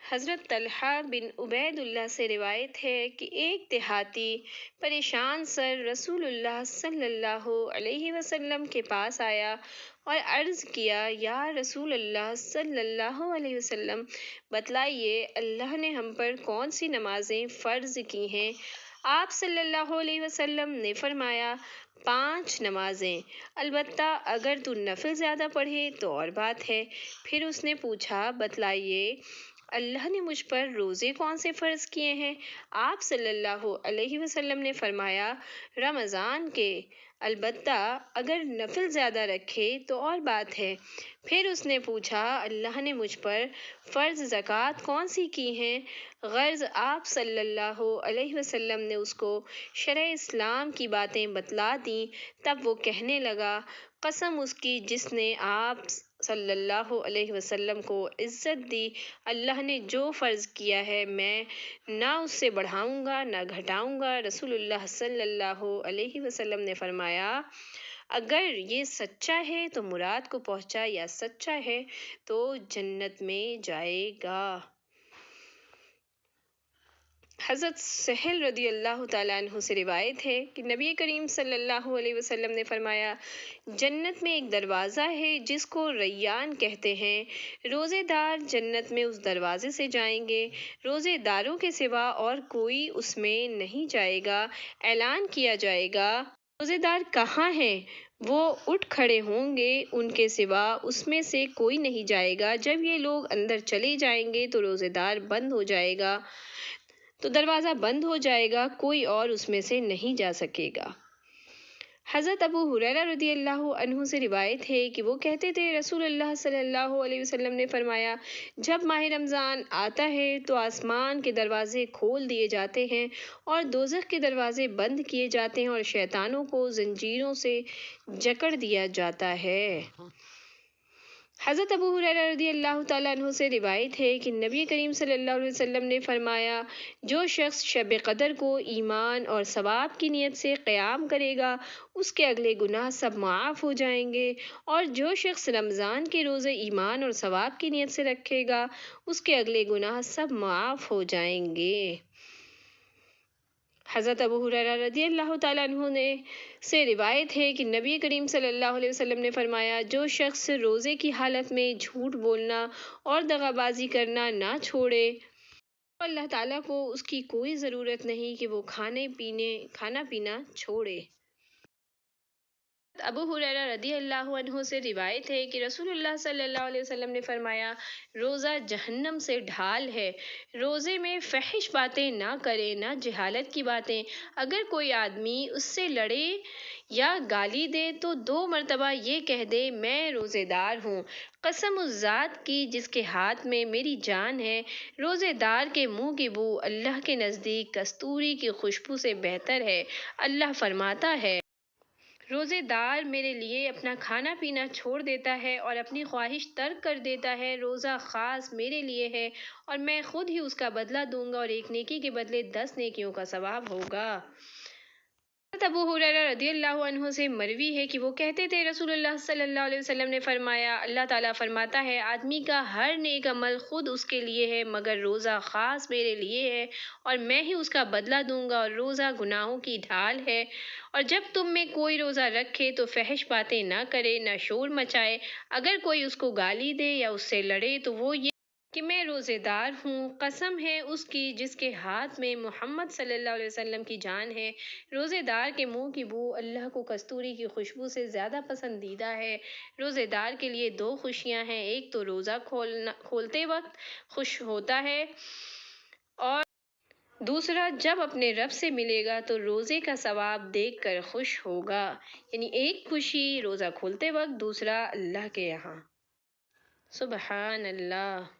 حضرت طلحہ بن عبید اللہ سے روایت ہے کہ ایک دیہاتی پریشان سر رسول اللہ صلی اللہ علیہ وسلم کے پاس آیا اور عرض کیا، یا رسول اللہ صلی اللہ علیہ وسلم، بتلائیے اللہ نے ہم پر کون سی نمازیں فرض کی ہیں؟ آپ صلی اللہ علیہ وسلم نے فرمایا، 5 نمازیں، البتہ اگر تو نفل زیادہ پڑھے تو اور بات ہے۔ پھر اس نے پوچھا، بتلائیے اللہ نے مجھ پر روزے کون سے فرض کیے ہیں؟ آپ صلی اللہ علیہ وسلم نے فرمایا، رمضان کے، البتہ اگر نفل زیادہ رکھے تو اور بات ہے۔ پھر اس نے پوچھا، اللہ نے مجھ پر فرض زکوٰۃ کون سی کی ہیں؟ غرض آپ صلی اللہ علیہ وسلم نے اس کو شرع اسلام کی باتیں بتلا دیں۔ تب وہ کہنے لگا، قسم اس کی جس نے آپ صلی اللہ علیہ وسلم کو عزت دی، اللہ نے جو فرض کیا ہے میں نہ اس سے بڑھاؤں گا نہ گھٹاؤں گا۔ رسول اللہ صلی اللہ علیہ وسلم نے فرمایا، اگر یہ سچا ہے تو مراد کو پہنچا، یا سچا ہے تو جنت میں جائے گا۔ حضرت سہل رضی اللہ تعالیٰ عنہ سے روایت ہے کہ نبی کریم صلی اللہ علیہ وسلم نے فرمایا، جنت میں ایک دروازہ ہے جس کو ریان کہتے ہیں، روزے دار جنت میں اس دروازے سے جائیں گے، روزے داروں کے سوا اور کوئی اس میں نہیں جائے گا۔ اعلان کیا جائے گا، روزے دار کہاں ہیں؟ وہ اٹھ کھڑے ہوں گے، ان کے سوا اس میں سے کوئی نہیں جائے گا۔ جب یہ لوگ اندر چلے جائیں گے تو روزے دار بند ہو جائے گا، تو دروازہ بند ہو جائے گا، کوئی اور اس میں سے نہیں جا سکے گا۔ حضرت ابو ہریرہ رضی اللہ عنہ سے روایت ہے کہ وہ کہتے تھے، رسول اللہ صلی اللہ علیہ وسلم نے فرمایا، جب ماہ رمضان آتا ہے تو آسمان کے دروازے کھول دیے جاتے ہیں اور دوزخ کے دروازے بند کیے جاتے ہیں اور شیطانوں کو زنجیروں سے جکڑ دیا جاتا ہے۔ حضرت ابو ہریرہ رضی اللہ تعالیٰ عنہ سے روایت ہے کہ نبی کریم صلی اللہ علیہ وسلم نے فرمایا، جو شخص شب قدر کو ایمان اور ثواب کی نیت سے قیام کرے گا، اس کے اگلے گناہ سب معاف ہو جائیں گے، اور جو شخص رمضان کے روزے ایمان اور ثواب کی نیت سے رکھے گا، اس کے اگلے گناہ سب معاف ہو جائیں گے۔ حضرت ابو ہریرہ رضی اللہ تعالیٰ عنہ سے روایت ہے کہ نبی کریم صلی اللہ علیہ وسلم نے فرمایا، جو شخص روزے کی حالت میں جھوٹ بولنا اور دغا بازی کرنا نہ چھوڑے تو اللہ تعالیٰ کو اس کی کوئی ضرورت نہیں کہ وہ کھانا پینا چھوڑے۔ ابو ہریرہ رضی اللہ عنہ سے روایت ہے کہ رسول اللہ صلی اللہ علیہ وسلم نے فرمایا، روزہ جہنم سے ڈھال ہے، روزے میں فحش باتیں نہ کرے، نہ جہالت کی باتیں۔ اگر کوئی آدمی اس سے لڑے یا گالی دے تو 2 مرتبہ یہ کہہ دے، میں روزے دار ہوں۔ قسم اس ذات کی جس کے ہاتھ میں میری جان ہے، روزے دار کے منہ کی بو اللہ کے نزدیک کستوری کی خوشبو سے بہتر ہے۔ اللہ فرماتا ہے، روزے دار میرے لیے اپنا کھانا پینا چھوڑ دیتا ہے اور اپنی خواہش ترک کر دیتا ہے، روزہ خاص میرے لیے ہے اور میں خود ہی اس کا بدلہ دوں گا، اور ایک نیکی کے بدلے 10 نیکیوں کا ثواب ہوگا۔ حضرت ابو ہریرہ رضی اللہ عنہ سے مروی ہے کہ وہ کہتے تھے، رسول اللہ صلی اللہ علیہ وسلم نے فرمایا، اللہ تعالیٰ فرماتا ہے، آدمی کا ہر نیک عمل خود اس کے لیے ہے، مگر روزہ خاص میرے لیے ہے اور میں ہی اس کا بدلہ دوں گا، اور روزہ گناہوں کی ڈھال ہے۔ اور جب تم میں کوئی روزہ رکھے تو فحش باتیں نہ کرے، نہ شور مچائے۔ اگر کوئی اس کو گالی دے یا اس سے لڑے تو وہ یہ کہ میں روزے دار ہوں۔ قسم ہے اس کی جس کے ہاتھ میں محمد صلی اللہ علیہ وسلم کی جان ہے، روزے دار کے منہ کی بو اللہ کو کستوری کی خوشبو سے زیادہ پسندیدہ ہے۔ روزے دار کے لیے 2 خوشیاں ہیں، ایک تو روزہ کھولتے وقت خوش ہوتا ہے، اور دوسرا جب اپنے رب سے ملے گا تو روزے کا ثواب دیکھ کر خوش ہوگا۔ یعنی ایک خوشی روزہ کھولتے وقت، دوسرا اللہ کے یہاں۔ سبحان اللہ۔